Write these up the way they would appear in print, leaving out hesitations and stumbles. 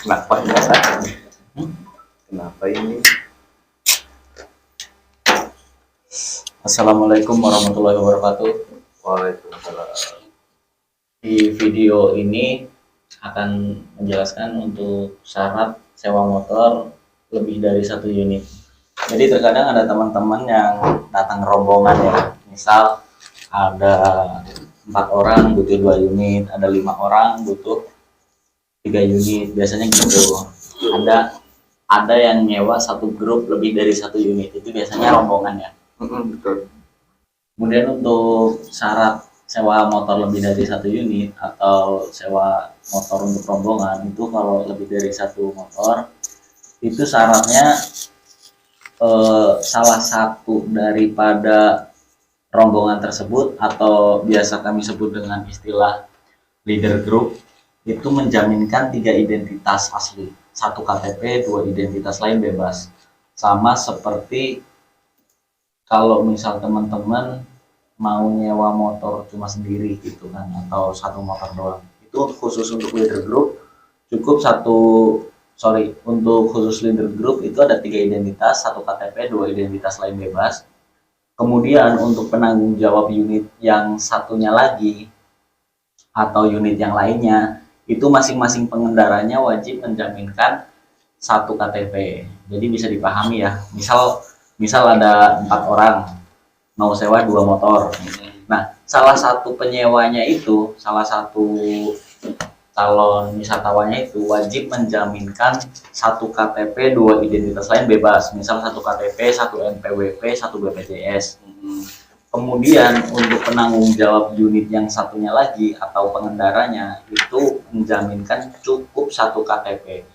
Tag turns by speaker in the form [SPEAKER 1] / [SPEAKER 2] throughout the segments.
[SPEAKER 1] Kenapa ini sakit? Kenapa ini?
[SPEAKER 2] Assalamualaikum warahmatullahi wabarakatuh.
[SPEAKER 1] Waalaikumsalam.
[SPEAKER 2] Di video ini akan menjelaskan untuk syarat sewa motor lebih dari satu unit. Jadi terkadang ada teman-teman yang datang rombongan ya, misal ada 4 orang butuh 2 unit, ada 5 orang butuh 3 unit, biasanya gitu. Ada yang nyewa satu grup lebih dari satu unit, itu biasanya rombongan ya.
[SPEAKER 1] Betul.
[SPEAKER 2] Kemudian untuk syarat sewa motor lebih dari satu unit atau sewa motor untuk rombongan itu kalau lebih dari satu motor itu syaratnya salah satu daripada rombongan tersebut atau biasa kami sebut dengan istilah leader group itu menjaminkan 3 identitas asli, 1 KTP, 2 identitas lain bebas. Sama seperti kalau misal teman-teman mau nyewa motor cuma sendiri gitu kan atau satu motor doang, itu khusus untuk leader group cukup untuk khusus leader group itu ada 3 identitas, 1 KTP, 2 identitas lain bebas. Kemudian untuk penanggung jawab unit yang satunya lagi atau unit yang lainnya itu masing-masing pengendaranya wajib menjaminkan 1 KTP. Jadi bisa dipahami ya, misal ada 4 orang mau sewa 2 motor. Nah, salah satu penyewanya itu, salah satu calon wisatawannya itu wajib menjaminkan 1 KTP, 2 identitas lain bebas. Misal 1 KTP, 1 NPWP, 1 BPJS. Kemudian untuk penanggung jawab unit yang satunya lagi atau pengendaranya itu menjaminkan cukup 1 KTP.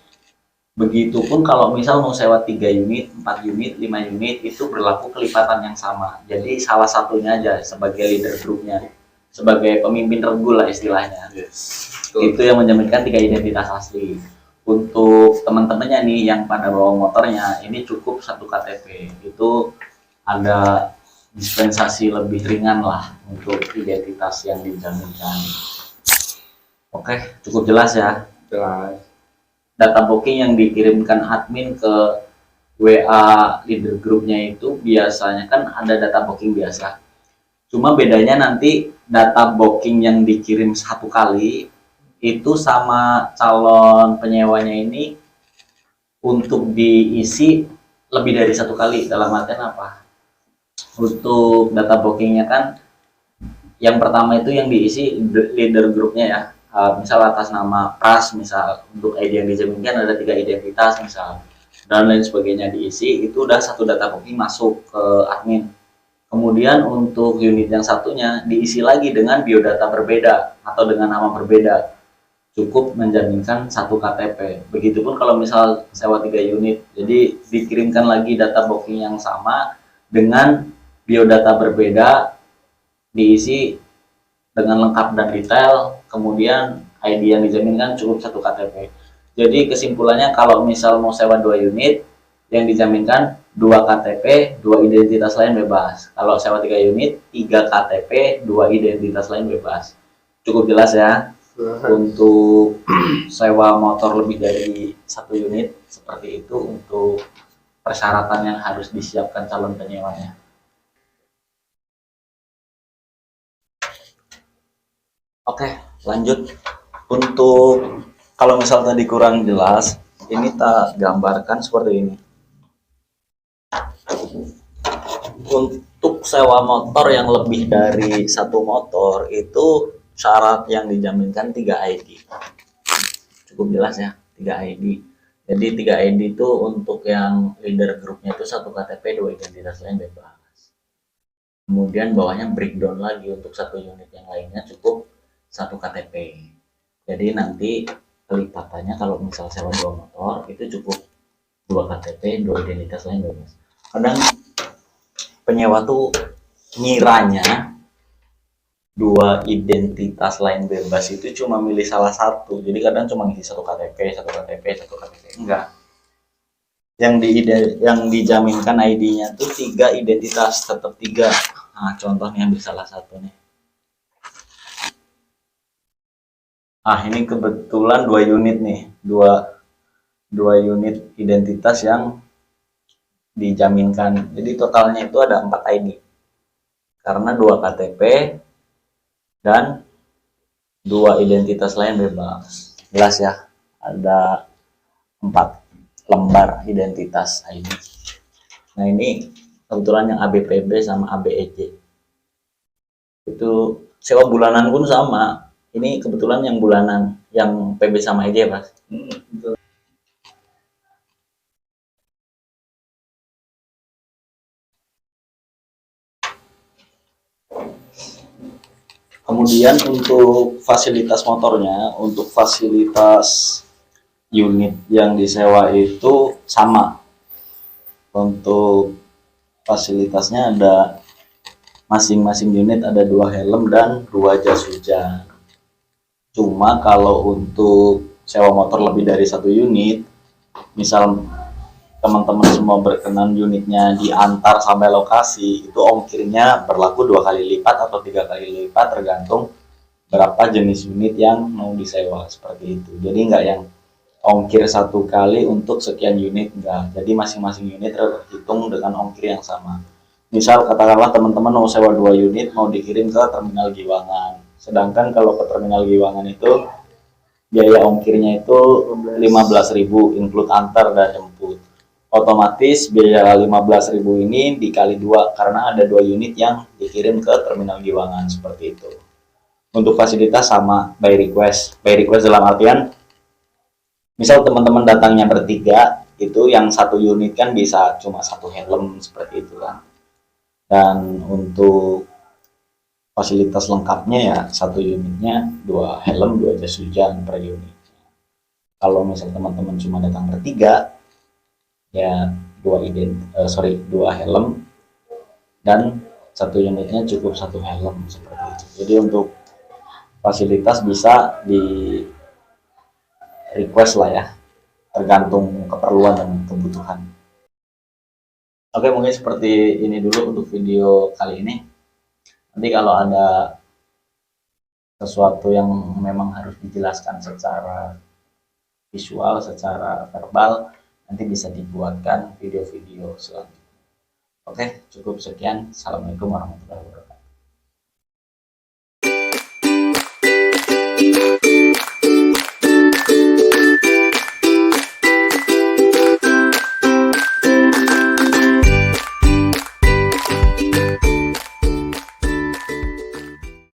[SPEAKER 2] Begitupun kalau misal mau sewa 3 unit, 4 unit, 5 unit itu berlaku kelipatan yang sama. Jadi salah satunya aja sebagai leader grupnya, sebagai pemimpin regu lah istilahnya. Itu yang menjaminkan 3 identitas asli. Untuk teman-temannya nih yang pada bawa motornya ini cukup 1 KTP. Itu ada dispensasi lebih ringan lah untuk identitas yang dijaminkan. Oke, cukup jelas ya.
[SPEAKER 1] Jelas.
[SPEAKER 2] Data booking yang dikirimkan admin ke WA leader grupnya itu biasanya kan ada data booking biasa. Cuma bedanya nanti data booking yang dikirim 1 kali itu sama calon penyewanya ini untuk diisi lebih dari 1 kali. Dalam artian apa? Untuk data bookingnya kan yang pertama itu yang diisi leader grupnya ya, misal atas nama Pras, misal untuk ID yang dijaminkan ada 3 identitas misal dan lain sebagainya diisi, itu udah 1 data booking masuk ke admin. Kemudian untuk unit yang satunya diisi lagi dengan biodata berbeda atau dengan nama berbeda, cukup menjaminkan 1 KTP. Begitupun kalau misal sewa 3 unit, jadi dikirimkan lagi data booking yang sama dengan biodata berbeda, diisi dengan lengkap dan detail, kemudian ID yang dijaminkan cukup 1 KTP. Jadi kesimpulannya kalau misal mau sewa 2 unit, yang dijaminkan 2 KTP, 2 identitas lain bebas. Kalau sewa 3 unit, 3 KTP, 2 identitas lain bebas. Cukup jelas ya. Untuk sewa motor lebih dari 1 unit seperti itu untuk persyaratan yang harus disiapkan calon penyewanya. Oke, lanjut. Untuk kalau misal tadi kurang jelas, ini tak gambarkan seperti ini. Untuk sewa motor yang lebih dari 1 motor itu syarat yang dijaminkan 3 ID. Cukup jelas ya, 3 ID. Jadi 3 ID itu untuk yang leader grupnya itu 1 KTP, 2 identitas lain bebas. Kemudian bawahnya breakdown lagi untuk 1 unit yang lainnya cukup 1 KTP. Jadi nanti kelipatannya kalau misal sewa 2 motor itu cukup 2 KTP, 2 identitas lain bebas. Kadang penyewa tuh ngiranya 2 identitas lain bebas itu cuma milih salah satu. Jadi kadang cuma ngisi 1 KTP, 1 KTP, 1 KTP. Enggak. Yang dijaminkan ID-nya tuh 3 identitas, tetap 3. Nah, contohnya ambil salah satu nih. Ini kebetulan 2 unit nih, 2 2 unit identitas yang dijaminkan. Jadi totalnya itu ada 4 ID. Karena 2 KTP dan 2 identitas lain bebas. Jelas ya, ada 4 lembar identitas ID. Nah ini kebetulan yang ABPB sama ABEJ. Itu sewa bulanan pun sama. Ini kebetulan yang bulanan, yang PB sama EJ, Mas. Kemudian untuk fasilitas motornya, untuk fasilitas unit yang disewa itu sama. Untuk fasilitasnya ada masing-masing unit ada 2 helm dan 2 jas hujan. Cuma kalau untuk sewa motor lebih dari 1 unit, misal teman-teman semua berkenan unitnya diantar sampai lokasi, itu ongkirnya berlaku 2 kali lipat atau 3 kali lipat tergantung berapa jenis unit yang mau disewa, seperti itu. Jadi nggak yang ongkir 1 kali untuk sekian unit, enggak. Jadi masing-masing unit terhitung dengan ongkir yang sama. Misal katakanlah teman-teman mau sewa 2 unit mau dikirim ke terminal Giwangan, sedangkan kalau ke terminal Giwangan itu biaya ongkirnya itu 15.000 include antar dan jemput. Otomatis biaya 15.000 ini dikali 2 karena ada 2 unit yang dikirim ke terminal Giwangan, seperti itu. Untuk fasilitas sama by request. By request dalam artian misal teman-teman datangnya bertiga, itu yang 1 unit kan bisa cuma 1 helm, seperti itu kan. Dan untuk fasilitas lengkapnya ya 1 unitnya 2 helm 2 jas hujan per unit. Kalau misal teman-teman cuma datang bertiga, ya 2 helm dan 1 unitnya cukup 1 helm, seperti itu. Jadi untuk fasilitas bisa di request lah ya, tergantung keperluan dan kebutuhan. Oke, mungkin seperti ini dulu untuk video kali ini. Nanti kalau ada sesuatu yang memang harus dijelaskan secara visual, secara verbal, nanti bisa dibuatkan video-video selanjutnya. Oke, cukup sekian. Assalamualaikum warahmatullahi wabarakatuh.